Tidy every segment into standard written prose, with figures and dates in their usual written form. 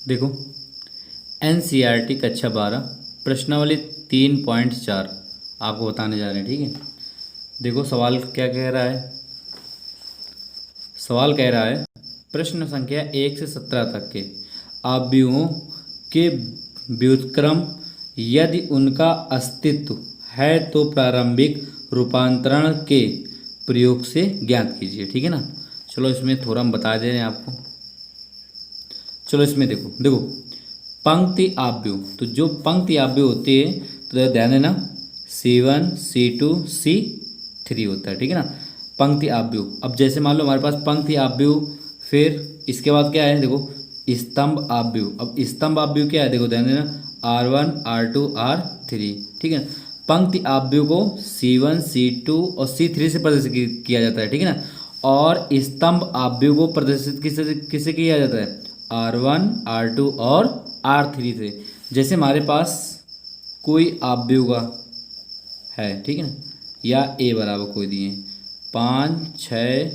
देखो, एनसीईआरटी कक्षा 12 प्रश्नावली 3.4 आपको बताने जा रहे हैं। ठीक है, देखो सवाल क्या कह रहा है। सवाल कह रहा है प्रश्न संख्या 1 से 17 तक के अवयवों के व्युत्क्रम यदि उनका अस्तित्व है तो प्रारंभिक रूपांतरण के प्रयोग से ज्ञात कीजिए। ठीक है ना, चलो इसमें थोड़ा हम बता दे रहे हैं आपको। चलो इसमें देखो देखो पंक्ति आव्यूह, तो जो पंक्ति आव्यूह होती है तो ध्यान देना C1 C2 C3 होता है। ठीक है ना, पंक्ति आव्यूह। अब जैसे मान लो हमारे पास पंक्ति आव्यूह, फिर इसके बाद क्या है देखो स्तंभ आव्यूह। अब स्तंभ आव्यूह क्या है देखो ध्यान देना R1 R2 R3। ठीक है, पंक्ति आव्यूह को C1 C2 और C3 से प्रदर्शित किया जाता है। ठीक है ना, और स्तंभ आव्यूह को प्रदर्शित किससे किससे किया जाता है R1 R2 और R3 से। जैसे हमारे पास कोई आव्यूह का है, ठीक है ना, या A बराबर कोई दिए 5 6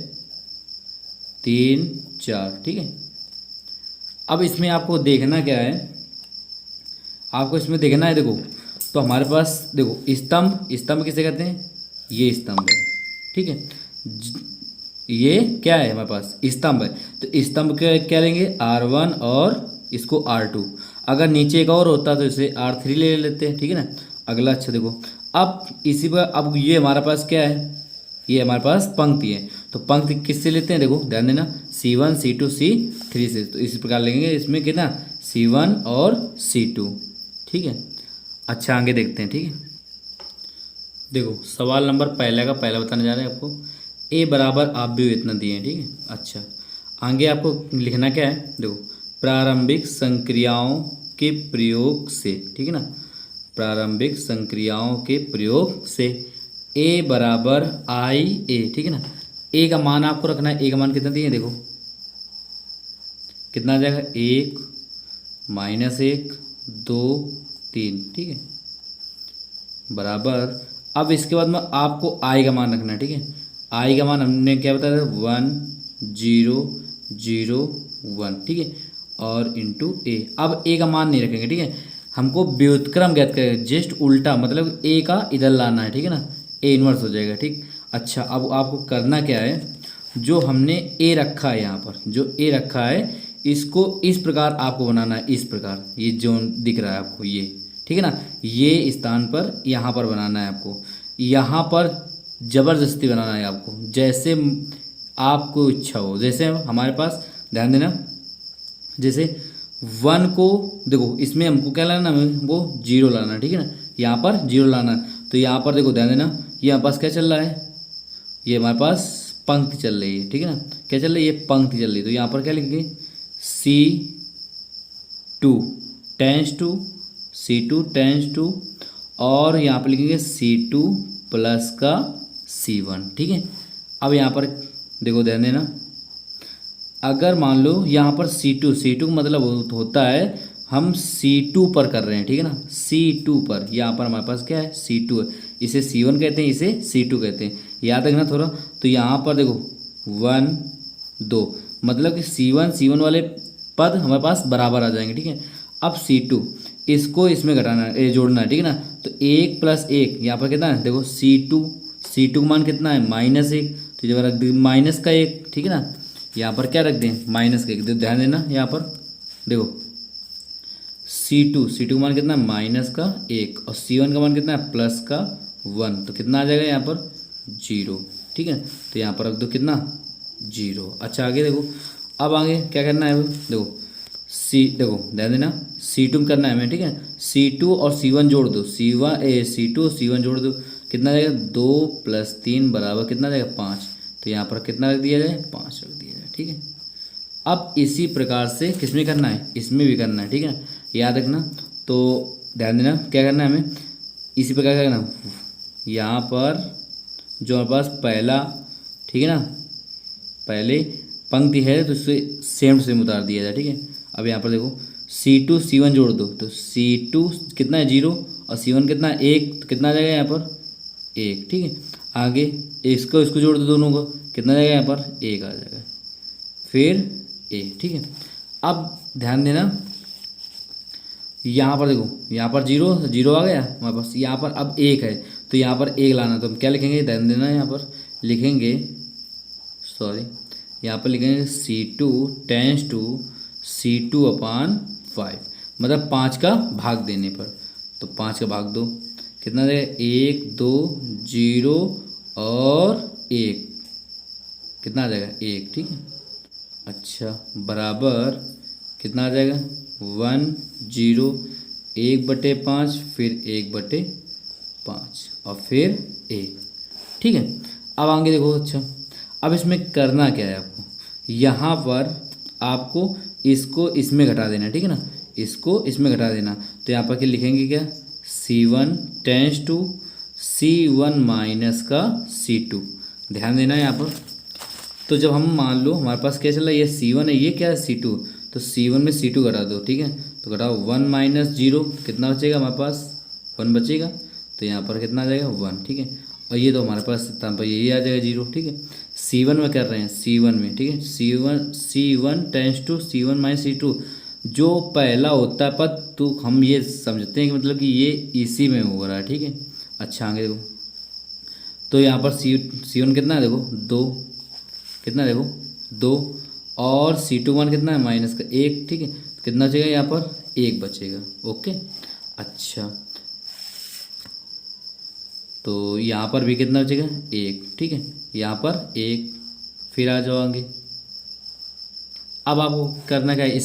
3 4। ठीक है, अब इसमें आपको देखना क्या है, आपको इसमें देखना है देखो, तो हमारे पास देखो स्तंभ, स्तंभ किसे कहते हैं, ये स्तंभ है। ठीक है, ये क्या है हमारे पास स्तंभ है, तो स्तंभ क्या लेंगे R1 और इसको R2। अगर नीचे एक और होता तो इसे R3 ले लेते हैं। ठीक है ना, अगला अच्छा देखो, अब इसी पर अब ये हमारे पास क्या है, ये हमारे पास पंक्ति है, तो पंक्ति किससे लेते हैं देखो ध्यान देना C1 C2 C3 से। तो इसी प्रकार लेंगे इसमें कितना C1 और C2। ठीक है, अच्छा आगे देखते हैं। ठीक है, देखो सवाल नंबर पहला का पहला बताने जा रहे हैं आपको। A बराबर आव्यूह इतना दिए हैं। ठीक है, अच्छा आगे आपको लिखना क्या है देखो प्रारंभिक संक्रियाओं के प्रयोग से। ठीक है ना, प्रारंभिक संक्रियाओं के प्रयोग से A बराबर IA। ठीक है ना, A का मान आपको रखना है, A का मान कितना दिए देखो कितना आ जाएगा 1 -1 2 3। ठीक है, बराबर अब इसके बाद में आपको I का मान रखना है। ठीक है, I का मान हमने क्या बताया था 1 0 0 1। ठीक है, और इंटू A। अब A का मान नहीं रखेंगे। ठीक है, हमको व्युत्क्रम ज्ञात करेगा, जस्ट उल्टा मतलब A का इधर लाना है। ठीक है ना, A इनवर्स हो जाएगा। ठीक, अच्छा अब आपको करना क्या है, जो हमने A रखा है यहाँ पर, जो A रखा है इसको इस प्रकार आपको बनाना है, इस प्रकार ये जो दिख रहा है आपको ये। ठीक है ना, ये स्थान पर यहाँ पर बनाना है आपको, यहाँ पर जबरदस्ती बनाना है आपको, जैसे आपको इच्छा हो। जैसे हमारे पास ध्यान देना जैसे 1 को देखो इसमें हमको क्या लाना है, वो 0 लाना है। ठीक है ना, यहाँ पर 0 लाना है, तो यहाँ पर देखो ध्यान देना ये हमारे पास क्या चल रहा है, ये हमारे पास पंक्ति चल रही है। ठीक है ना, क्या चल रही है, ये पंक्ति चल रही है, तो यहाँ पर क्या लिखेंगे C2 tense to C2 tense to, और यहाँ पर लिखेंगे C2 प्लस का C1। ठीक है, अब यहाँ पर देखो ध्यान देना, अगर मान लो यहाँ पर C2 का मतलब होता है हम C2 पर कर रहे हैं। ठीक है ना, C2 पर, यहाँ पर हमारे पास क्या है C2 है, इसे C1 कहते हैं, इसे C2 कहते हैं, याद रखना थोड़ा। तो यहाँ पर देखो 1 2 मतलब कि C1 वाले पद हमारे पास बराबर आ जाएंगे। ठीक है, अब C2 इसको इसमें घटाना है, जोड़ना है। ठीक है ना, तो 1 + 1 यहाँ पर कितना है देखो C2 का मान कितना है -1, तो जब रख दें -1। ठीक है ना, यहाँ पर क्या रख दें -1। ध्यान देना यहाँ पर देखो C2 का मान कितना है -1 और C1 का मान कितना है +1, तो कितना आ जाएगा यहाँ पर 0। ठीक है, तो यहाँ पर रख दो कितना 0। अच्छा आगे देखो, अब आगे क्या करना है देखो देखो ध्यान देना C2 में करना है हमें। ठीक है, C2 और C1 जोड़ दो, C2 और C1 जोड़ दो, कितना आ जाएगा 2 + 3 बराबर कितना आ जाएगा 5, तो यहाँ पर कितना रख दिया जाए 5 रख दिया जाए। ठीक है, अब इसी प्रकार से किसमें करना है, इसमें भी करना है। ठीक है ना, याद रखना, तो ध्यान देना क्या करना है हमें, इसी प्रकार क्या करना, यहाँ पर जो हमारे पास पहला, ठीक है ना, पहले पंक्ति है तो इससे सेम उतार दिया जाए। ठीक है, अब यहाँ पर देखो C2 C1 जोड़ दो, तो C2 कितना है 0 और C1 कितना है 1, तो कितना आ जाएगा यहाँ पर 1। ठीक है, आगे इसको जोड़ दो, दोनों को कितना आ जाएगा यहाँ पर 1 आ जाएगा, फिर 1। ठीक है, अब ध्यान देना यहाँ पर देखो, यहाँ पर जीरो जीरो आ गया हमारे पास, यहाँ पर अब एक है तो यहाँ पर एक लाना, तो हम क्या लिखेंगे, ध्यान देना, यहाँ पर लिखेंगे, सॉरी, यहाँ पर लिखेंगे C2 टेंस टू C2/5, मतलब 5 का भाग देने पर। तो 5 का भाग दो, कितना देगा, 1 2 0 और 1, कितना आ जाएगा, 1, ठीक है। अच्छा, बराबर कितना आ जाएगा, 1 0, 1/5, फिर 1/5 और फिर 1, ठीक है। अब आगे देखो। अच्छा, अब इसमें करना क्या है आपको, यहाँ पर आपको इसको इसमें घटा देना है, ठीक है ना, इसको इसमें घटा देना। तो यहाँ पर क्या लिखेंगे, क्या, C1 tense to C1 minus का C2, ध्यान देना है यहाँ पर। तो जब हम मान लो हमारे पास क्या चल रहा है, ये C1 है, ये क्या है, C2, तो C1 में C2 घटा दो, ठीक है। तो घटाओ 1 माइनस 0, कितना बचेगा हमारे पास, 1 बचेगा। तो यहाँ पर कितना आ जाएगा, 1, ठीक है। और ये तो हमारे पास यहाँ पर यही आ जाएगा 0, ठीक है। C1 में कर रहे हैं, C1 में, ठीक है, C1 tense to C1 minus C2, जो पहला होता है पद तो हम ये समझते हैं कि मतलब कि ये इसी में हो रहा है, ठीक है। अच्छा, आगे देखो। तो यहाँ पर C1 कितना है, देखो 2, कितना देखो 2, और C2 कितना है, माइनस का 1, ठीक है। तो कितना बचेगा, यहाँ पर 1 बचेगा, ओके। अच्छा, तो यहाँ पर भी कितना बचेगा, 1, ठीक है, यहाँ पर 1, फिर आ जाओ आगे। अब आपको करना क्या है,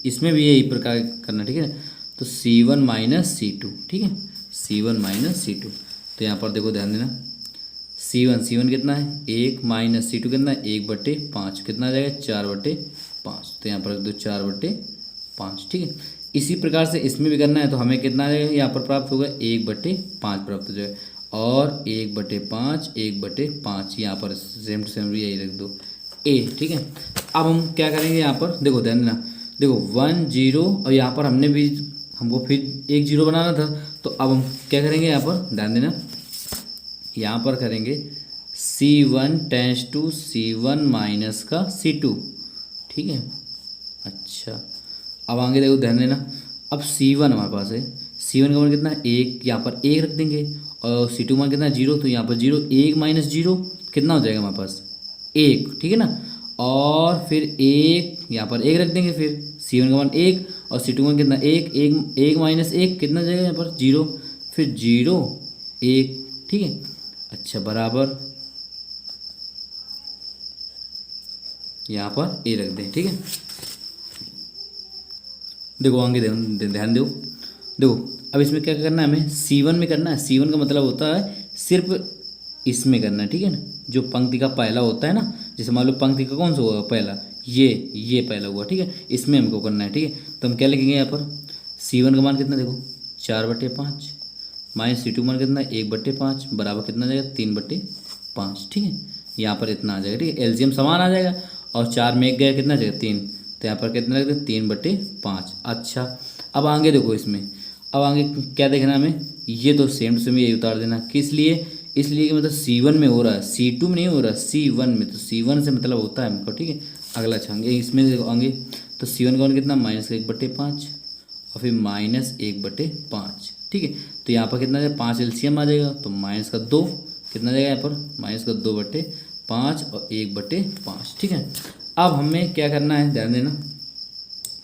इसमें भी यही प्रकार करना, ठीक है। तो C1 माइनस C2, ठीक है, C1 माइनस C2। तो यहाँ पर देखो, ध्यान देना, C1 कितना है, 1, माइनस C2 कितना है, 1/5, कितना आ जाएगा, 4/5। तो यहाँ पर दो 4/5, ठीक है। इसी प्रकार से इसमें भी करना है, तो हमें कितना आ जाएगा, यहाँ पर प्राप्त होगा 1/5 प्राप्त हो जाएगा, और 1/5 1/5, यहाँ पर सेम टू सेम यही रख दो, A, ठीक है। अब हम क्या करेंगे, यहाँ पर देखो, ध्यान देना, देखो 1 0, और यहाँ पर हमको फिर 1 0 बनाना था। तो अब हम क्या करेंगे, यहाँ पर ध्यान देना, यहाँ पर करेंगे C1 tense to C1 minus का C2, ठीक है। अच्छा, अब आगे देखो, ध्यान देना, अब C1 हमारे पास है, C1 का मान कितना है, 1, यहाँ पर 1 रख देंगे, और C2 मान कितना है, 0, तो यहाँ पर 0, 1 माइनस 0 कितना हो जाएगा हमारे पास, 1, ठीक है ना। और फिर 1, यहाँ पर 1 रख देंगे, फिर C1 का मान 1 और C2 मान कितना, 1, 1 माइनस 1 कितना जाएगा, यहाँ पर 0, फिर 0 1, ठीक है। अच्छा, बराबर यहाँ पर A रख दें, ठीक है। देखो आगे ध्यान दो, देखो अब इसमें क्या करना है, हमें C1 में करना है। C1 का मतलब होता है सिर्फ इसमें करना है, ठीक है ना, जो पंक्ति का पहला होता है ना, जैसे मान लो पंक्ति का कौन सा हुआ पहला, ये पहला हुआ, ठीक है, इसमें हमको करना है, ठीक है। तो हम क्या लिखेंगे यहाँ पर, C1 का मान कितना, देखो 4/5, माइनस C2 मान कितना, 1/5, बराबर कितना जाएगा, 3/5, ठीक है। यहाँ पर इतना आ जाएगा, ठीक है, एलसीएम समान आ जाएगा, और 4 में 1 गया, कितना जाएगा, 3, तो यहाँ पर कितना लगता है, 3/5। अच्छा, अब आगे देखो, इसमें अब आगे क्या देखना हमें, ये तो सेम टू सेम यही उतार देना, किस लिए, इसलिए कि मतलब C1 में हो रहा है, C2 में नहीं हो रहा है, C1 में, तो C1 से मतलब होता है हमको, ठीक है। अगला छांगे इसमें देखो आगे, तो C1 का मान कितना, माइनस 1/5, और फिर माइनस 1/5, ठीक है। तो यहाँ पर कितना जाएगा, 5 एलसीएम आ जाएगा, तो माइनस का 2 कितना जाएगा, यहाँ पर माइनस का 2/5 और 1/5, ठीक है। अब हमें क्या करना है, ध्यान देना,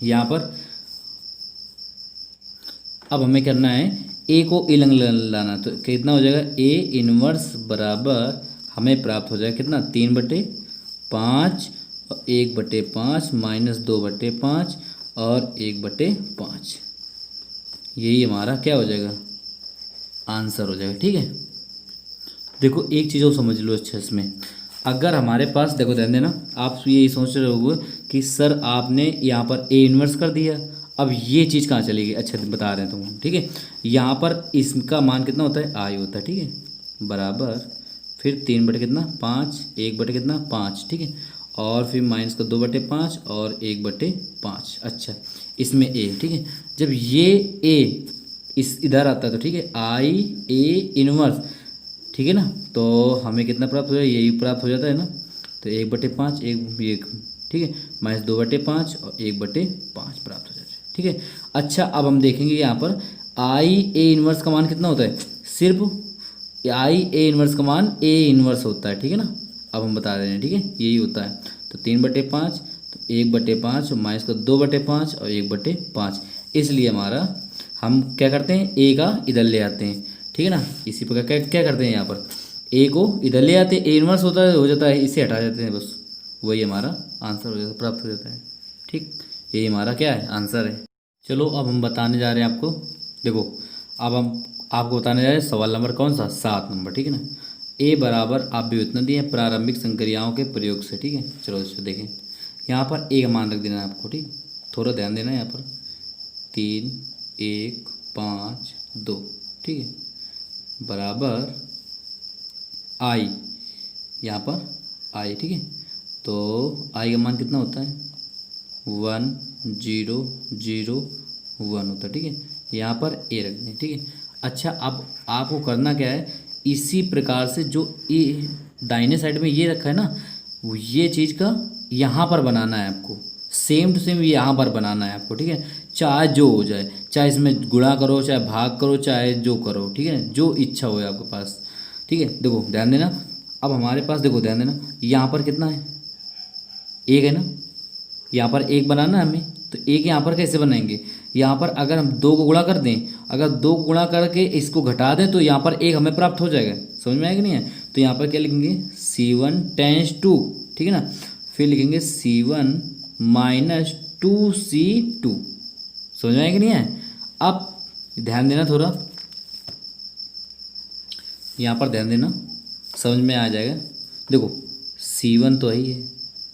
यहाँ पर अब हमें करना है A को इलंग लाना, तो कितना हो जाएगा, A इनवर्स बराबर हमें प्राप्त हो जाएगा कितना, 3/5 और 1/5 माइनस 2/5 और 1/5, यही हमारा क्या हो जाएगा, आंसर हो जाएगा, ठीक है। देखो एक चीज़ और समझ लो अच्छा, इसमें अगर हमारे पास, देखो ध्यान देना, आप यही सोच रहे होगे कि सर आपने यहाँ पर A इन्वर्स कर दिया, अब ये चीज़ कहाँ चलेगी, अच्छा बता रहे हैं तुम, ठीक है। यहाँ पर इसका मान कितना होता है, I होता है, ठीक है, बराबर फिर 3/5, 1/5, ठीक है, और फिर माइनस का 2/5 और 1/5। अच्छा, इसमें A, ठीक है, जब ये A इस इधर आता है तो ठीक है, I A इनवर्स, ठीक है ना, तो हमें कितना प्राप्त हो जाए, यही प्राप्त हो जाता है ना, तो 1/5 1, ठीक है, माइनस 2/5 और 1/5 प्राप्त हो जाता है, ठीक है। अच्छा अब हम देखेंगे यहाँ पर आई ए इनवर्स का मान कितना होता है, सिर्फ आई ए इनवर्स का मान ए इनवर्स होता है, ठीक है ना। अब हम बता रहे हैं, ठीक है, यही होता है। तो 3/5, तो 1/5 माइनस का 2/5 और 1/5, इसलिए हमारा हम क्या करते हैं, ए का इधर ले आते हैं, ठीक है ना। इसी प्रकार क्या क्या करते हैं, यहाँ पर ए को इधर ले आते हैं, ए इनवर्स होता है हो जाता है, इसे हटा देते हैं, बस वही हमारा आंसर हो जाता है, प्राप्त हो जाता है। ठीक, यही हमारा क्या है, आंसर है। चलो अब हम बताने जा रहे हैं आपको, देखो अब हम आपको बताने जा रहे हैं सवाल नंबर कौन सा, 7 नंबर, ठीक है ना। ए बराबर आप भी उतना दिए प्रारंभिक संक्रियाओं के प्रयोग से, ठीक है। चलो इसको देखें, यहाँ पर ए का मान रख देना है आपको, ठीक, थोड़ा ध्यान देना है यहाँ पर, 3 1 5 2, ठीक है, बराबर आई, यहाँ पर आई, ठीक है। तो आई का मान कितना होता है, 1 0 0 1 होता है, ठीक है। यहाँ पर ए रख दें, ठीक है। अच्छा अब आपको करना क्या है, इसी प्रकार से जो ए दाहिने साइड में ये रखा है ना, ये चीज़ का यहाँ पर बनाना है आपको, सेम टू सेम यहाँ पर बनाना है आपको, ठीक है। चाहे जो हो जाए, चाहे इसमें गुणा करो, चाहे भाग करो, चाहे जो करो, ठीक है, जो इच्छा हो आपके पास, ठीक है। देखो ध्यान देना, अब हमारे पास देखो ध्यान देना, यहाँ पर कितना है, एक है ना, यहाँ पर एक बनाना है हमें, तो एक यहाँ पर कैसे बनाएंगे, यहाँ पर अगर हम 2 को गुणा कर दें, अगर 2 को गुणा करके इसको घटा दें तो यहाँ पर एक हमें प्राप्त हो जाएगा, समझ में आएगा नहीं है। तो यहाँ पर क्या लिखेंगे, C1 टेंस टू, ठीक है ना, फिर लिखेंगे C1 माइनस 2C2, समझ में आएगा नहीं है। अब ध्यान देना थोड़ा, यहाँ पर ध्यान देना, समझ में आ जाएगा। देखो C1 तो है ही है,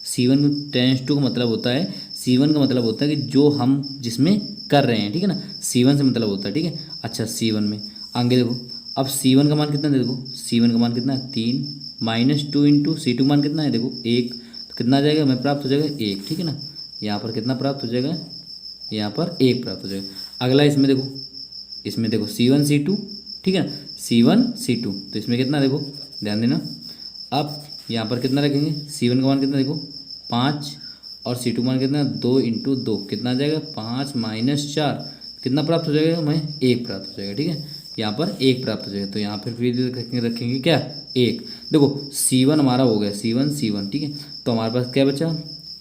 C1 टेंस टू का मतलब होता है, C1 का मतलब होता है कि जो हम जिसमें कर रहे हैं, ठीक है ना, C1 से मतलब होता है, ठीक है। अच्छा C1 में आगे देखो, अब C1 का मान कितना है, देखो C1 का मान कितना है, 3 माइनस 2 इंटू C2 मान कितना है, देखो 1, तो कितना आ जाएगा, हमें प्राप्त हो जाएगा 1, ठीक है ना। यहाँ पर कितना प्राप्त हो जाएगा, यहाँ पर 1 प्राप्त हो जाएगा। अगला इसमें देखो C1 C2, ठीक है, C1 C2, तो इसमें कितना देखो ध्यान देना। अब यहाँ पर कितना रखेंगे, C1 का मान कितना देखो 5 और C2 मान कितना 2 इंटू 2, कितना आ जाएगा 5 माइनस 4, कितना प्राप्त हो जाएगा, हमें 1 प्राप्त हो जाएगा, ठीक है। यहाँ पर 1 प्राप्त हो जाएगा, तो यहाँ पर फिर रखेंगे क्या, 1। देखो C1 हमारा हो गया, C1, ठीक है। तो हमारे पास क्या बचा,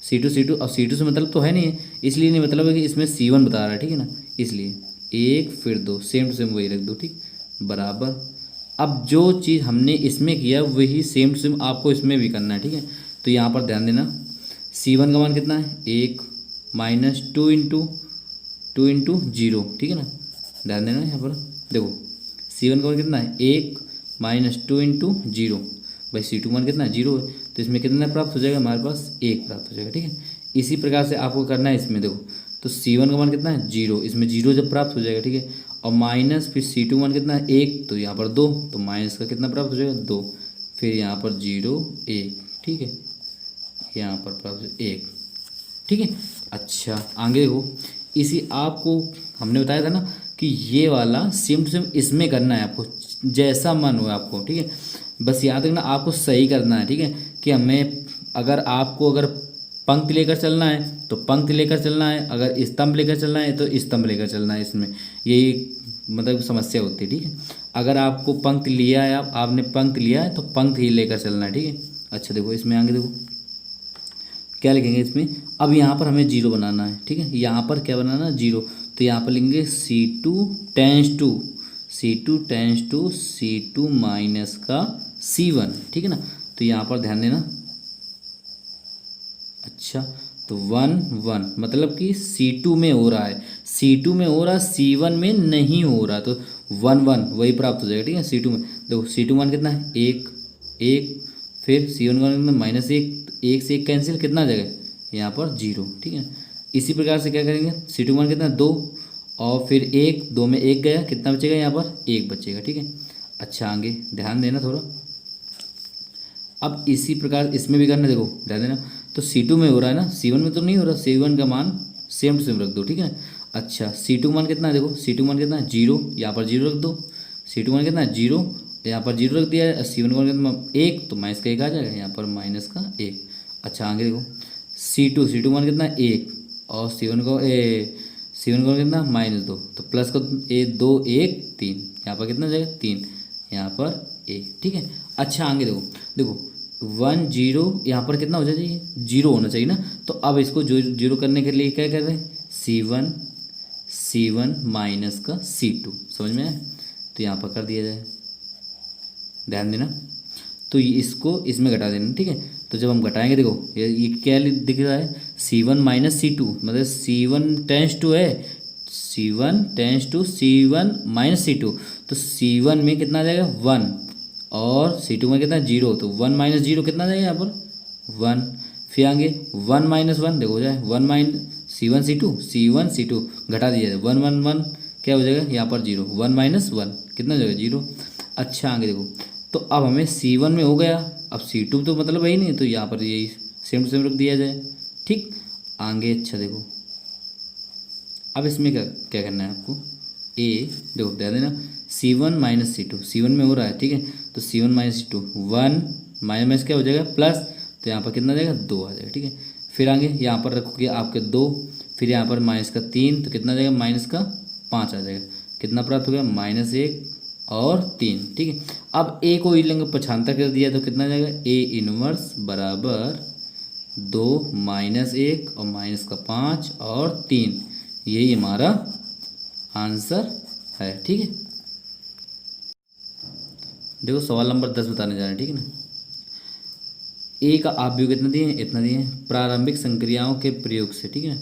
C2 और C2 से मतलब तो है नहीं है, इसलिए नहीं मतलब है कि इसमें C1 बता रहा है, ठीक है ना, इसलिए 1 फिर 2, सेम टू सेम वही रख दो, ठीक, बराबर। अब जो चीज़ हमने इसमें किया वही सेम टू सेम आपको इसमें भी करना है, ठीक है। तो यहाँ पर ध्यान देना, C1 का मान कितना है, 1 माइनस 2 इंटू 0, ठीक है ना, ध्यान देना यहाँ पर। देखो C1 का मान कितना है, 1 माइनस 2 इंटू 0, भाई C2 मान कितना है, 0 है, तो इसमें कितना प्राप्त हो जाएगा, हमारे पास 1 प्राप्त हो जाएगा, ठीक है। इसी प्रकार से आपको करना है इसमें, देखो तो C1 का मान कितना है, 0, इसमें 0 जब प्राप्त हो जाएगा, ठीक है, और माइनस फिर C2 मान कितना है, 1, तो यहाँ पर 2, तो माइनस का कितना प्राप्त हो जाएगा, 2, फिर यहाँ पर 0 1, ठीक है, यहाँ पर प्राप्त 1, ठीक है। अच्छा आगे देखो, इसी आपको हमने बताया था ना कि ये वाला सेम टू सेम इसमें करना है आपको, जैसा मन हो आपको, ठीक है। बस याद रखना आपको सही करना है, ठीक है, कि हमें अगर पंक्ति लेकर चलना है तो पंक्ति लेकर चलना है, अगर स्तंभ लेकर चलना है तो स्तंभ लेकर चलना है, इसमें यही मतलब समस्या होती है, ठीक है। अगर आपको पंक्ति लिया है, आपने पंक्ति लिया है तो पंक्ति ही लेकर चलना है, ठीक है। अच्छा देखो इसमें आगे देखो क्या लिखेंगे इसमें, अब यहाँ पर हमें 0 बनाना है, ठीक है, यहाँ पर क्या बनाना है, 0, तो यहाँ पर लिखेंगे C2 tense to C2 minus का C1, ठीक है ना। तो यहाँ पर ध्यान देना, अच्छा तो 1 1 मतलब कि C2 में हो रहा है, C2 में हो रहा है, C1 में नहीं हो रहा, तो 1 1 वही प्राप्त हो जाएगा, ठीक है। C2 में देखो C2 मान कितना है, 1 1, फिर C1 का मान माइनस 1, 1 से 1 कैंसिल, कितना आ जाएगा यहाँ पर 0, ठीक है। इसी प्रकार से क्या करेंगे, C2 मान कितना है 2, और फिर 1, 2 में 1 गया, कितना बचेगा यहाँ पर 1 बचेगा, ठीक है। अच्छा आगे ध्यान देना थोड़ा, अब इसी प्रकार इसमें भी करना, देखो ध्यान देना, तो C2 में हो रहा है ना, C1 में तो नहीं हो रहा, C1 का मान सेम टू सेम रख दो, ठीक है। अच्छा C2 मान कितना है, देखो C2 मान कितना है 0, यहाँ पर 0 रख दो, C2 मान कितना है 0, यहाँ पर 0 रख दिया है, C1 का मान कितना 1, तो माइनस का 1 आ जाएगा, यहाँ पर माइनस का 1। अच्छा आगे देखो C2 मान कितना है 1, और C1 का कितना -2, तो प्लस का 2 1 3, यहाँ पर कितना जाएगा 3, यहाँ पर 1, ठीक है। अच्छा आगे देखो, देखो 1 0 यहाँ पर कितना हो जाए, 0 होना चाहिए ना। तो अब इसको जो 0 करने के लिए क्या कर रहे हैं, C1 माइनस का C2, समझ में आया। तो यहाँ पर कर दिया जाए, ध्यान देना। तो इसको इसमें घटा देना, ठीक है। तो जब हम घटाएंगे देखो ये क्या दिख रहा है, C1 माइनस C2, मतलब C1 टेंस टू है, C1 tense to C1 minus C2। तो C1 में कितना आ जाएगा 1 और C2 में कितना 0, तो 1 माइनस 0 कितना आ जाएगा यहाँ पर 1। फिर आगे 1 माइनस 1 देखो हो जाए 1 माइनस C1 C2 घटा दिया जाए 1 1 1 क्या हो जाएगा यहाँ पर 0, 1 माइनस 1 कितना हो जाएगा 0। अच्छा आगे देखो, तो अब हमें C1 में हो गया, अब C2 तो मतलब वही नहीं, तो यहाँ पर यही सेम टू सेम रख दिया जाए, ठीक। आगे अच्छा देखो, अब इसमें क्या क्या करना है आपको, देखो ध्यान देना, C1 माइनस C2, C1 में हो रहा है, ठीक है। तो C1 माइनस C2 1 माइनस क्या हो जाएगा प्लस, तो यहाँ पर कितना आ जाएगा 2 आ जाएगा, ठीक है। फिर आगे यहाँ पर रखोगे आपके 2, फिर यहाँ पर माइनस का 3, तो कितना आ जाएगा माइनस का 5 आ जाएगा, कितना प्राप्त हो गया -1 और 3, ठीक है। अब ए को ई लेंगे पछानता कर दिया, तो कितना आ जाएगा A इनवर्स बराबर 2 -1 और माइनस का 5 और 3, यही हमारा आंसर है, ठीक है। देखो सवाल नंबर 10 बताने जा रहे हैं, ठीक है ना। ए का आव्यूह कितना दिए हैं, इतना दिए हैं, प्रारंभिक संक्रियाओं के प्रयोग से, ठीक है।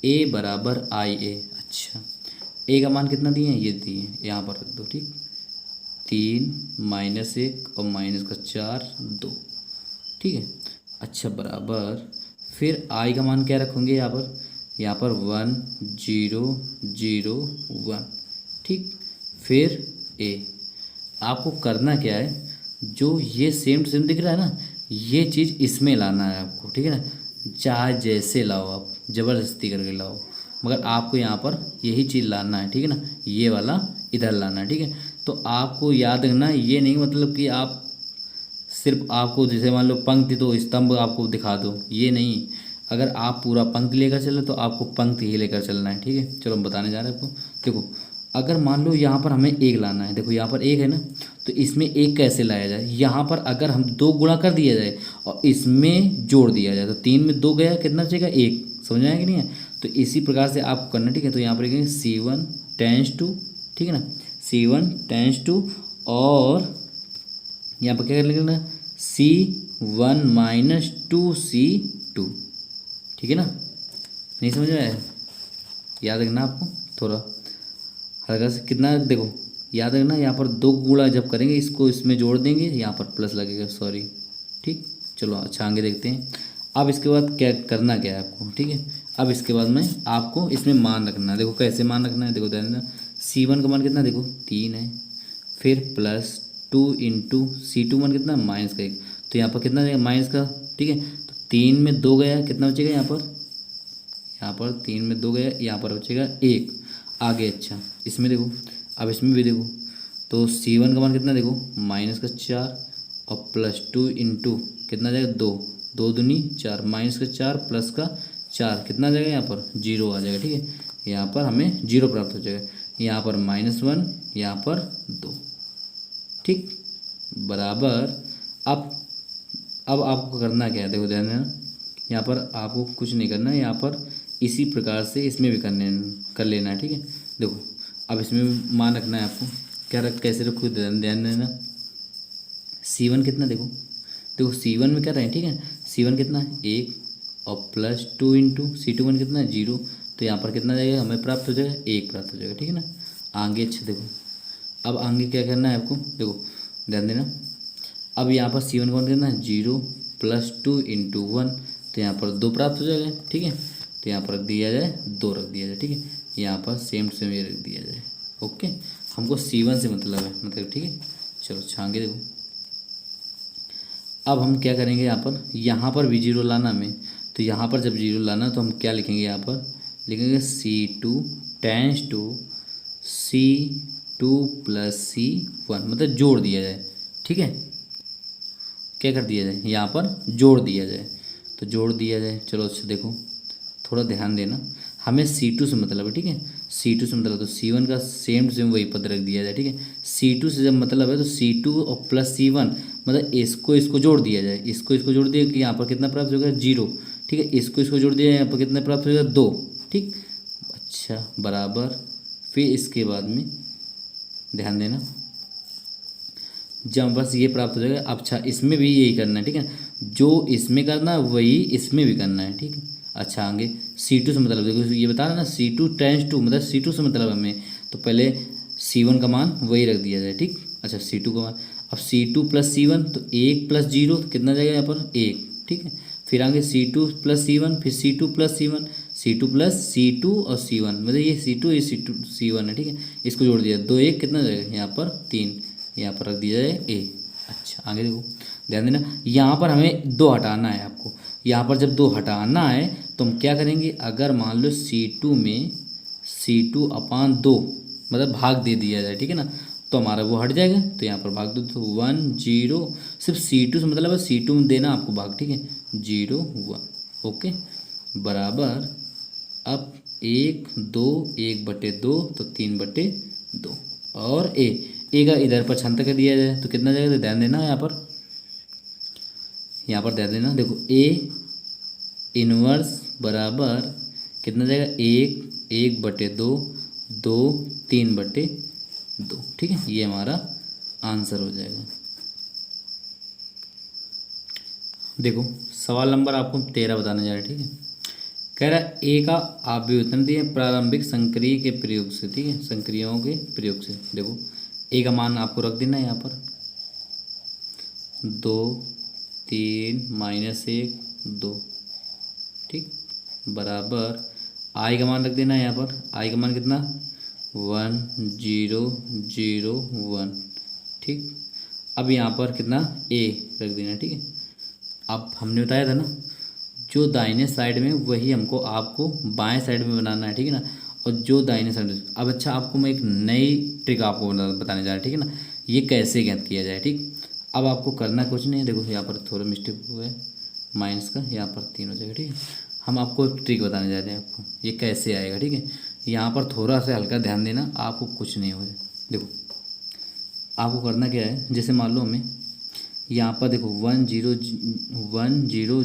ए बराबर IA, अच्छा ए का मान कितना दिए हैं, ये दिए हैं, यहाँ पर रख दो, ठीक। 3 -1 और माइनस का 4 2, ठीक है। अच्छा बराबर, फिर आई का मान क्या रखोगे यहाँ पर 1 0 0 1, ठीक। फिर ए, आपको करना क्या है, जो ये सेम टू सेम दिख रहा है ना, ये चीज़ इसमें लाना है आपको, ठीक है ना। चाहे जैसे लाओ आप, ज़बरदस्ती करके लाओ, मगर आपको यहाँ पर यही चीज़ लाना है, ठीक है ना। ये वाला इधर लाना है, ठीक है। तो आपको याद रखना, ये नहीं मतलब कि आप सिर्फ आपको जैसे मान लो पंक्ति तो स्तंभ आपको दिखा दो, ये नहीं। अगर आप पूरा पंक्ति लेकर चले तो आपको पंक्ति ही लेकर चलना है, ठीक है। चलो हम बताने जा रहे हैं आपको। देखो अगर मान लो यहाँ पर हमें 1 लाना है, देखो यहाँ पर 1 है ना, तो इसमें 1 कैसे लाया जाए, यहाँ पर अगर हम 2 गुणा कर दिया जाए और इसमें जोड़ दिया जाए, तो 3 में 2 गया, कितना बचेगा 1, समझ में आया कि नहीं है। तो इसी प्रकार से आपको करना, ठीक है। तो यहाँ पर लिखेंगे C1 टेंस टू, ठीक है ना, C1 टेंस टू, और यहाँ पर क्या कर लिखना C1 माइनस 2C2, ठीक है ना। नहीं समझ में आया, याद रखना आपको थोड़ा हल्का से, कितना देखो याद रखना, यहाँ पर 2 गुणा जब करेंगे इसको इसमें जोड़ देंगे, यहाँ पर प्लस लगेगा, सॉरी, ठीक। चलो अच्छा आगे देखते हैं। अब इसके बाद क्या करना क्या है आपको, ठीक है। अब इसके बाद में आपको इसमें मान रखना है, देखो कैसे मान रखना है, देखो ध्यान देना। C1 का मान कितना देखो 3 है, फिर प्लस 2 इंटू C2 मान कितना माइनस का 1, तो यहाँ पर कितना जाएगा माइनस का, ठीक है। तो 3 में 2 गया, कितना बचेगा यहाँ पर 3 में 2 गया, यहाँ पर बचेगा 1 आगे। अच्छा इसमें देखो, अब इसमें भी देखो, तो C1 का मान कितना देखो माइनस का 4 और प्लस 2 इंटू कितना जाएगा 2 2 दूनी 4 माइनस का 4 प्लस का 4 कितना जाएगा यहाँ पर 0 आ जाएगा, ठीक है। यहाँ पर हमें 0 प्राप्त हो जाएगा, यहाँ पर -1, यहाँ पर 2, ठीक बराबर। अब आपको करना क्या है, देखो ध्यान देना, यहाँ पर आपको कुछ नहीं करना है, यहाँ पर इसी प्रकार से इसमें भी कर लेना है, ठीक है। देखो अब इसमें भी मान रखना है आपको, क्या कैसे रखो ध्यान देना। C1 कितना देखो C1 में क्या रहे, ठीक है। C1 कितना है 1 और प्लस 2 इंटू C2 वन कितना है 0, तो यहाँ पर कितना जाएगा हमें प्राप्त हो जाएगा 1 प्राप्त हो जाएगा, ठीक है ना। आगे अच्छा देखो, अब आगे क्या करना है आपको, देखो ध्यान देना। अब यहाँ पर C1 का मान कितना है 0 प्लस 2 इंटू 1, तो यहाँ पर 2 प्राप्त हो जाएगा, ठीक है। तो यहाँ पर रख दिया जाए 2 रख दिया जाए, ठीक है। यहाँ पर सेम टू सेम ये रख दिया जाए, ओके। हमको C1 से मतलब है, मतलब ठीक है। चलो छांगे देखो, अब हम क्या करेंगे, यहाँ पर भी 0 लाना हमें, तो यहाँ पर जब 0 लाना तो हम क्या लिखेंगे, यहाँ पर लिखेंगे C2 tense to C2 plus C1, मतलब जोड़ दिया जाए, ठीक है। क्या कर दिया जाए, यहाँ पर जोड़ दिया जाए, तो जोड़ दिया जाए। चलो अच्छा देखो थोड़ा ध्यान देना, हमें C2 से मतलब है, ठीक है। C2 से मतलब तो C1 का सेम टू सेम वही पद रख दिया जाए, ठीक है। C2 से जब मतलब है तो C2 और प्लस C1 मतलब इसको जोड़ दिया जाए, इसको जोड़ दिया कि यहाँ पर कितना प्राप्त होगा 0, ठीक है। इसको जोड़ दिया यहाँ पर कितना प्राप्त होगा 2, ठीक। अच्छा बराबर, फिर इसके बाद में ध्यान देना जब बस ये प्राप्त हो जाएगा। अच्छा इसमें भी यही करना है, ठीक है। जो इसमें करना है वही इसमें भी करना है, ठीक है। अच्छा आगे C2 से मतलब देखो ये बता रहा ना C2 टेंस टू मतलब C2 से मतलब हमें, तो पहले C1 का मान वही रख दिया जाए, ठीक। अच्छा C2 का मान, अब C2 प्लस C1 तो 1 प्लस 0 तो कितना जाएगा यहाँ पर 1, ठीक है। फिर आगे C2 प्लस C1 फिर C2 plus C1 C2 plus C2 और C1 मतलब ये C2 ये C2 C1 है, ठीक है। इसको जोड़ दिया 2 1 कितना जाएगा यहाँ पर 3, यहाँ पर रख दिया जाए ए। अच्छा आगे देखो ध्यान देना, यहाँ पर हमें 2 हटाना है आपको। यहाँ पर जब 2 हटाना है तो हम क्या करेंगे, अगर मान लो C2 में C2/2 मतलब भाग दे दिया जाए, ठीक है ना, तो हमारा वो हट जाएगा। तो यहाँ पर भाग दो तो 1 0, सिर्फ C2 से मतलब है C2 में देना आपको भाग, ठीक है। 0 1 ओके बराबर, अब 1 2 1/2 तो 3/2 और ए का इधर पर छंत कर दिया जाए तो कितना जाएगा, तो ध्यान देना यहाँ पर ध्यान देना देखो ए इनवर्स बराबर कितना जाएगा 1/2 2 3/2, ठीक है। ये हमारा आंसर हो जाएगा। देखो सवाल नंबर आपको 13 बताने जा रहा है, ठीक है। कह रहा है ए का आव्यूहन दिए प्रारंभिक संक्रिय के प्रयोग से, ठीक है, संक्रियों के प्रयोग से। देखो ए का मान आपको रख देना है यहाँ पर 2 3 -1 2, ठीक बराबर आई का मान रख देना है यहाँ पर, आई का मान कितना 1 0 0 1, ठीक। अब यहाँ पर कितना ए रख देना, ठीक है। अब हमने बताया था ना जो दाहिने साइड में वही हमको आपको बाएं साइड में बनाना है, ठीक है ना, और जो दाहिने साइड में। अब अच्छा आपको मैं एक नई ट्रिक आपको बताने जा रहा है, ठीक है ना, ये कैसे ज्ञात किया जाए, ठीक। अब आपको करना कुछ नहीं है, देखो यहाँ पर थोड़ा मिस्टेक हुआ है माइनस का, यहाँ पर 3 हो जाएगा, ठीक है। हम आपको एक ट्रिक बताने जा रहे हैं आपको ये कैसे आएगा, ठीक है। यहाँ पर थोड़ा सा हल्का ध्यान देना, आपको कुछ नहीं होगा। देखो आपको करना क्या है, जैसे मान लो हमें यहाँ पर देखो 1 0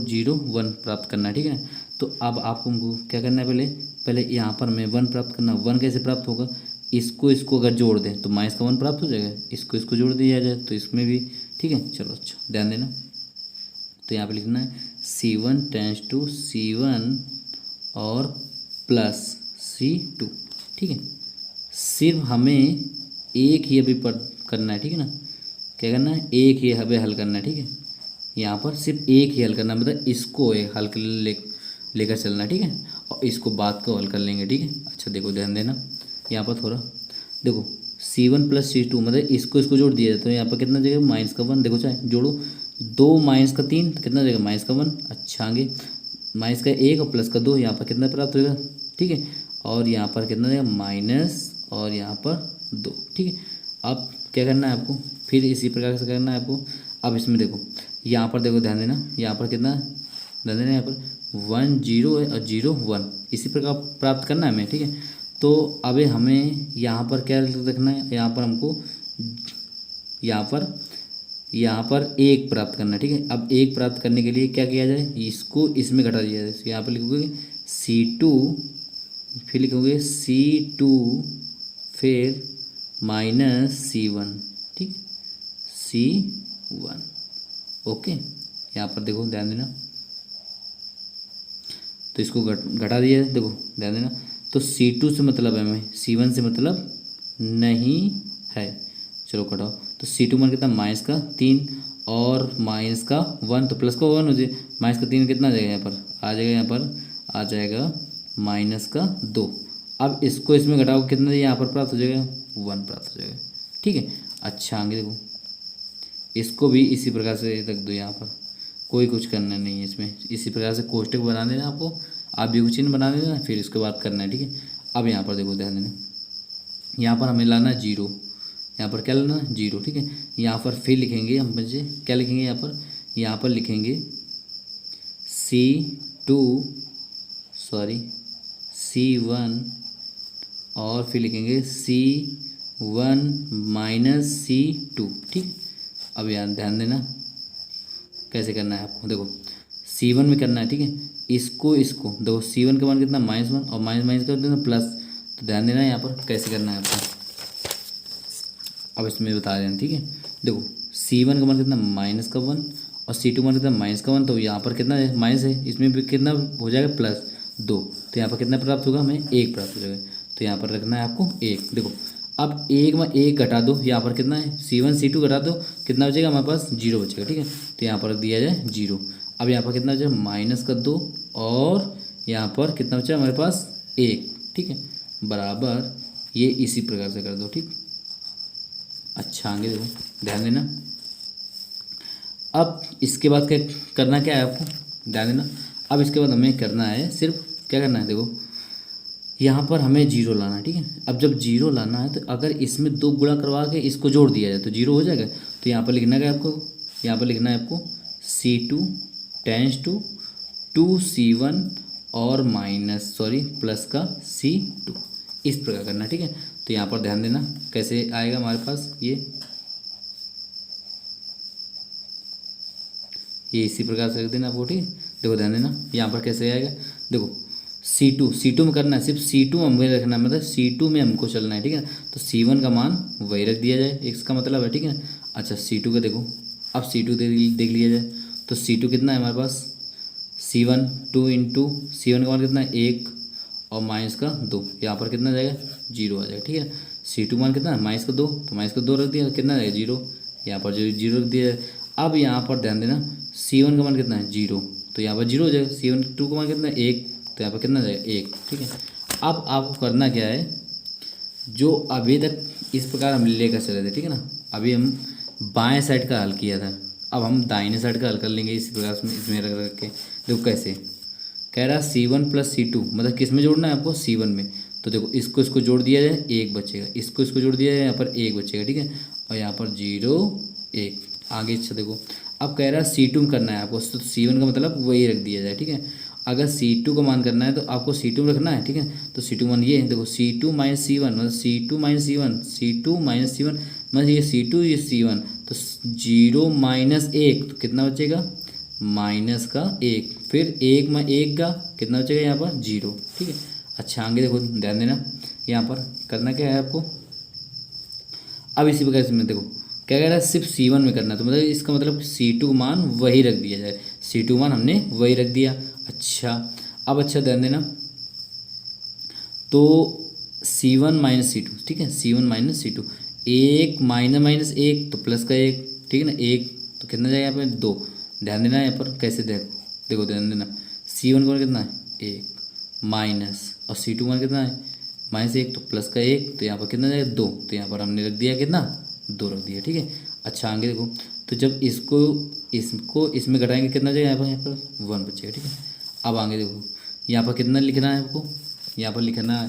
0 1 प्राप्त करना है, ठीक है। तो अब आपको क्या करना है, पहले यहाँ पर मैं 1 प्राप्त करना। 1 कैसे प्राप्त होगा, इसको अगर जोड़ दें तो माइनस का 1 प्राप्त हो जाएगा, इसको जोड़ दिया जाए तो इसमें भी, ठीक है। चलो अच्छा ध्यान देना, तो यहाँ पे लिखना है C1 टेंस टू C1 और प्लस C2, ठीक है। सिर्फ हमें एक ही अभी करना है, ठीक है ना, क्या करना है एक ही हमें हल करना है, ठीक है। यहाँ पर सिर्फ एक ही हल करना है, मतलब इसको एक हल कर लेकर चलना है, ठीक है, और इसको बाद को हल कर लेंगे, ठीक है। अच्छा देखो ध्यान देना यहाँ पर थोड़ा देखो C1 प्लस C2 मतलब इसको जोड़ दिया जाए तो यहाँ पर कितना जाएगा माइनस का 1, देखो चाहे जोड़ो 2 माइनस का 3 तो कितना जाएगा माइनस का 1। अच्छा आगे माइनस का 1 और प्लस का 2 यहाँ पर कितना प्राप्त होगा, ठीक है। और यहाँ पर कितना जाएगा माइनस और यहाँ पर 2, ठीक है। अब क्या करना है आपको, फिर इसी प्रकार से करना है आपको। अब इसमें देखो यहाँ पर देखो ध्यान देना, यहाँ पर कितना ध्यान देना, यहाँ पर 1 0 और 0 1 इसी प्रकार प्राप्त करना है हमें, ठीक है। तो अब हमें यहाँ पर क्या रखना है, यहाँ पर हमको यहाँ पर 1 प्राप्त करना है, ठीक है। अब 1 प्राप्त करने के लिए क्या किया जाए, इसको इसमें घटा दिया जाए। यहाँ पर लिखोगे C2 फिर लिखोगे C2 फिर माइनस C1, ठीक C1 ओके। यहाँ पर देखो ध्यान देना, तो इसको घटा दिया है, देखो ध्यान देना। तो C2 से मतलब है हमें, C1 से मतलब नहीं है। चलो घटाओ, तो C2 मान कितना माइनस का 3 और माइनस का 1 तो प्लस का 1 हो जाए, माइनस का 3 कितना आ जाएगा, यहाँ पर आ जाएगा, यहाँ पर आ जाएगा माइनस का 2। अब इसको इसमें घटाओ कितना यहाँ पर प्राप्त हो जाएगा 1 प्राप्त हो जाएगा, ठीक है। अच्छा आगे देखो इसको भी इसी प्रकार से रख दो, यहाँ पर कोई कुछ करना नहीं है इसमें, इसी प्रकार से कोष्टक बना देना आपको, आप भी चिन्ह बना देना, फिर इसके बाद करना है, ठीक है। अब यहाँ पर देखो ध्यान देना, यहाँ पर हमें लाना 0, यहाँ पर क्या लाना 0, ठीक है। यहाँ पर फिर लिखेंगे हम बच्चे क्या लिखेंगे, यहाँ पर लिखेंगे C1 और फिर लिखेंगे C1 माइनस C2। ठीक, अब यार ध्यान देना कैसे करना है आपको। देखो C1 में करना है, ठीक है, इसको देखो C1 का मान कितना -1 और माइनस माइनस कर देना प्लस। तो ध्यान देना यहाँ पर कैसे करना है आपको, अब इसमें बता रहे हैं, ठीक है। देखो C1 का मान कितना -1 और C2 मान कितना -1, तो यहाँ पर कितना है माइनस है, इसमें भी कितना हो जाएगा +2। तो यहाँ पर कितना प्राप्त होगा, हमें 1 प्राप्त हो जाएगा। तो यहाँ पर रखना है आपको 1। देखो अब 1 में 1 घटा दो, यहाँ पर कितना है C1 C2 घटा दो, कितना बचेगा हमारे पास 0 बचेगा। ठीक है, तो यहाँ पर रख दिया जाए 0। अब यहाँ पर कितना बचा माइनस कर दो और यहाँ पर कितना बचा हमारे पास 1। ठीक है, बराबर ये इसी प्रकार से कर दो। ठीक, अच्छा आगे देखो ध्यान देना। अब इसके बाद क्या करना, क्या है आपको ध्यान देना। अब इसके बाद हमें करना है सिर्फ क्या करना है, देखो यहाँ पर हमें 0 लाना है। ठीक है, अब जब 0 लाना है तो अगर इसमें 2 गुणा करवा के इसको जोड़ दिया जाए तो 0 हो जाएगा। तो यहाँ पर लिखना है आपको, यहाँ पर लिखना है आपको C2 टेंस टू 2C1 और प्लस का C2, इस प्रकार करना है। ठीक है, तो यहाँ पर ध्यान देना कैसे आएगा हमारे पास ये इसी प्रकार से रख देना आपको। ठीक है, देखो ध्यान देना यहाँ पर कैसे आएगा। देखो C2 में करना है, सिर्फ C2 में हमें रखना है, मतलब C2 में हमको चलना है। ठीक है, तो C1 का मान वही रख दिया जाए, इसका मतलब है। ठीक है, अच्छा C2 का देखो, अब C2 देख लिया जाए तो C2 कितना है हमारे पास C1 2 इंटू C1 का मान कितना है 1 और माइनस का 2, यहाँ पर कितना जाएगा 0 आ जाएगा। ठीक है, C2 मान कितना है माइनस का 2, तो माइनस का 2 रख दिया, कितना जाएगा 0, यहाँ पर 0 रख दिया जाए। अब यहाँ पर ध्यान देना C1 का मान कितना है 0, तो यहाँ पर 0 हो जाएगा। C2 का मान कितना है 1, तो यहाँ पर कितना जाएगा 1। ठीक है, अब आपको करना क्या है, जो अभी तक इस प्रकार हम लेकर चले थे, ठीक है ना, अभी हम बाएं साइड का हल किया था, अब हम दाहिने साइड का हल कर लेंगे इसी प्रकार से, इसमें रख रख के। देखो कैसे कह रहा C1 प्लस C2, मतलब किस में जोड़ना है आपको C1 में। तो देखो इसको जोड़ दिया जाए 1 बचेगा, इसको जोड़ दिया जाए यहाँ पर 1 बचेगा। ठीक है, और यहाँ पर 0 1 आगे। अच्छा देखो अब कह रहा है C2 में करना है आपको, तो C1 का मतलब वही रख दिया जाए। ठीक है, अगर C2 का मान करना है तो आपको C2 में रखना है। ठीक है, तो C2 मान ये देखो C2 माइनस C1 मतलब C2 माइनस C1 मतलब ये C2 ये C1, तो 0 माइनस 1 तो कितना बचेगा माइनस का 1, फिर 1 में 1 का कितना बचेगा यहाँ पर 0। ठीक है, अच्छा आगे देखो ध्यान देना, यहाँ पर करना क्या है आपको। अब इसी प्रकार से देखो क्या कह रहा है, सिर्फ C1 में करना है, तो मतलब इसका मतलब C2 मान वही रख दिया जाए, C2 मान हमने वही रख दिया। अच्छा अब अच्छा ध्यान देना, तो C1 माइनस C2, ठीक है, C1 माइनस C2, 1 माइनस 1 तो प्लस का 1, ठीक है ना, 1 तो कितना जाएगा यहाँ पे 2। ध्यान देना यहाँ पर कैसे देखो ध्यान देना, C1 का मान कितना है 1 माइनस और C2 मान कितना है -1 तो प्लस का 1, तो यहाँ पर कितना जाएगा 2, तो यहाँ पर हमने रख दिया कितना 2 रख दिया। ठीक है, अच्छा आगे देखो, तो जब इसको इसमें घटाएंगे कितना जाएगा यहाँ पर 1 बचेगा। ठीक है, अब आगे देखो यहाँ पर कितना लिखना है आपको, यहाँ पर लिखना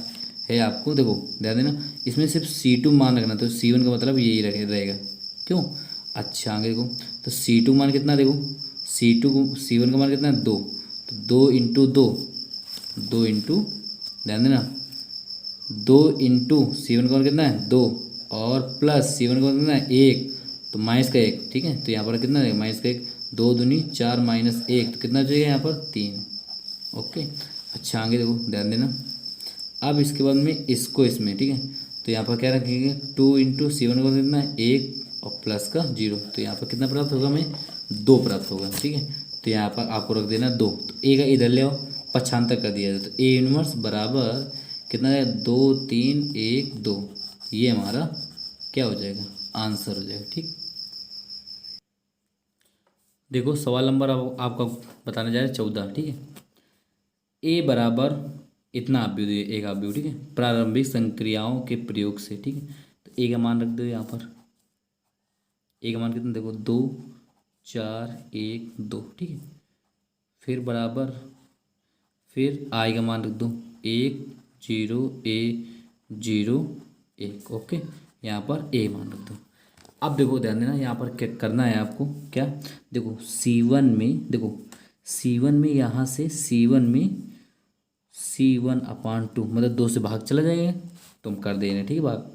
है आपको, देखो ध्यान देना इसमें सिर्फ C2 मान रखना, तो C1 का मतलब यही रहेगा, क्यों। अच्छा आगे देखो, तो C2 मान कितना, देखो C1 का मान कितना है 2, तो 2 इंटू ध्यान देना 2 इंटू C1 का मान कितना है 2 और प्लस C1 का मान कितना है 1, तो माइनस का 1। ठीक है, तो यहाँ पर कितना है माइनस का 1, 2 दूनी 4 माइनस 1 तो कितना चाहिए यहाँ पर 3। ओके, अच्छा आगे देखो ध्यान देना, अब इसके बाद में इसको इसमें, ठीक है, तो यहाँ पर क्या रखेंगे 2 इंटू C1 का कितना है 1 और प्लस का 0, तो यहाँ पर कितना प्राप्त होगा हमें 2 प्राप्त होगा। ठीक है, तो यहाँ पर आपको रख देना 2, तो ए का इधर ले आओ, पक्षांतर कर दिया जाए, तो ए इनवर्स बराबर कितना है 2 3 1 2, ये हमारा क्या हो जाएगा आंसर हो जाएगा। ठीक, देखो सवाल नंबर आपका बताने जा रहे 14। ठीक है, ए बराबर इतना आप भी दिए, एक आप भी, ठीक है, प्रारंभिक संक्रियाओं के प्रयोग से। ठीक है, तो ए का मान रख दो यहाँ पर, ए का मान कितना देखो 2 4 1 2। ठीक है, फिर बराबर फिर आई का मान रख दो 1 0 0 1। ओके, यहाँ पर ए मान रख दो। अब देखो ध्यान देना यहाँ पर क्या करना है आपको, क्या देखो C1 में, देखो C1 में यहाँ से C1 में C1/2 मतलब 2 से भाग चला जाएगा, तो हम कर देना, ठीक है भाग,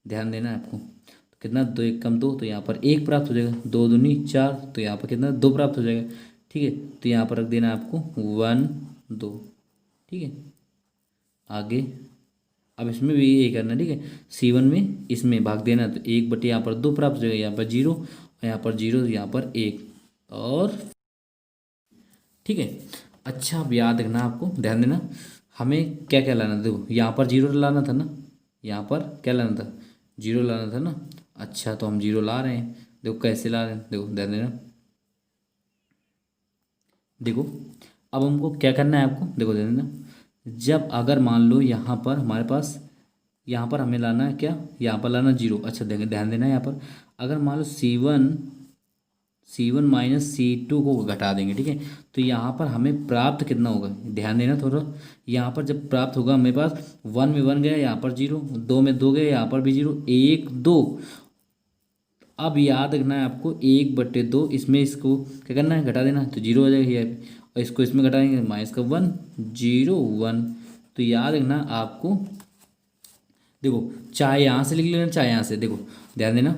ध्यान देना है आपको। तो कितना, 2 1 कम 2, तो यहाँ पर 1 प्राप्त हो जाएगा, 2 दूनी 4, तो यहाँ पर कितना 2 प्राप्त हो जाएगा, ठीक है। तो यहाँ पर रख देना है आपको 1 2, ठीक है। आगे अब इसमें भी यही करना, ठीक है। C1 में इसमें भाग देना, तो 1/, यहाँ पर 2 प्राप्त हो जाएगा, यहाँ पर 0 और यहाँ पर 0, यहाँ पर 1 और, ठीक है। अच्छा अब याद रखना, आपको ध्यान देना, हमें क्या क्या लाना था, देखो यहाँ पर 0 लाना था ना, यहाँ पर क्या लाना था, 0 लाना था ना। अच्छा तो हम 0 ला रहे हैं, देखो कैसे ला रहे हैं, देखो ध्यान देना, देखो अब हमको क्या करना है आपको, देखो ध्यान देना। जब अगर मान लो यहाँ पर हमारे पास, यहाँ पर हमें लाना है क्या, यहाँ पर लाना 0। अच्छा देखें, ध्यान देना यहाँ पर, अगर मान लो C1 माइनस C2 को घटा देंगे, ठीक है, तो यहाँ पर हमें प्राप्त कितना होगा, ध्यान देना थोड़ा। यहाँ पर जब प्राप्त होगा मेरे पास 1 में 1 गया, यहाँ पर 0, 2 में 2 गया, यहाँ पर भी 0, 1 2। अब याद रखना है आपको, 1/2 इसमें इसको क्या करना है, घटा देना है, तो 0 हो जाएगा ये, और इसको इसमें घटाएंगे, माइनस का 1 0 1। तो याद रखना आपको, देखो चाहे यहाँ से लिख लेना चाहे यहाँ से, देखो ध्यान देना,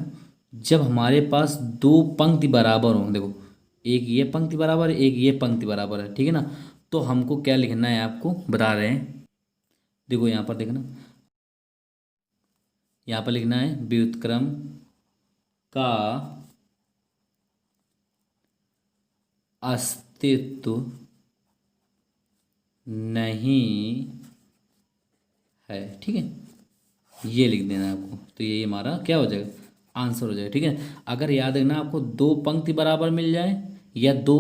जब हमारे पास 2 पंक्ति बराबर हों, देखो एक ये पंक्ति बराबर है, एक ये पंक्ति बराबर है, ठीक है ना, तो हमको क्या लिखना है आपको बता रहे हैं, देखो यहाँ पर देखना, यहाँ पर लिखना है व्युत्क्रम का अस्तित्व नहीं है, ठीक है, ये लिख देना है आपको। तो ये हमारा क्या हो जाएगा, आंसर हो जाएगा, ठीक है। अगर याद रखना आपको 2 पंक्ति बराबर मिल जाए या 2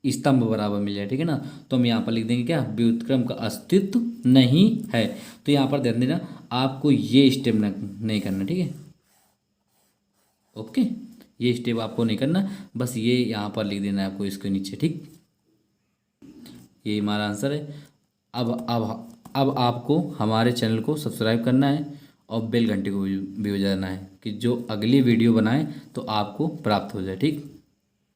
स्तंभ बराबर मिल जाए, ठीक है ना, तो हम यहाँ पर लिख देंगे क्या, व्युत्क्रम का अस्तित्व नहीं है। तो यहाँ पर ध्यान देना, आपको ये स्टेप नहीं करना, ठीक है, ओके, ये स्टेप आपको नहीं करना, बस ये यहाँ पर लिख देना है आपको इसके नीचे, ठीक। ये हमारा आंसर है। अब आपको हमारे चैनल को सब्सक्राइब करना है और बेल घंटे को भी बजाना है कि जो अगली वीडियो बनाए तो आपको प्राप्त हो जाए, ठीक।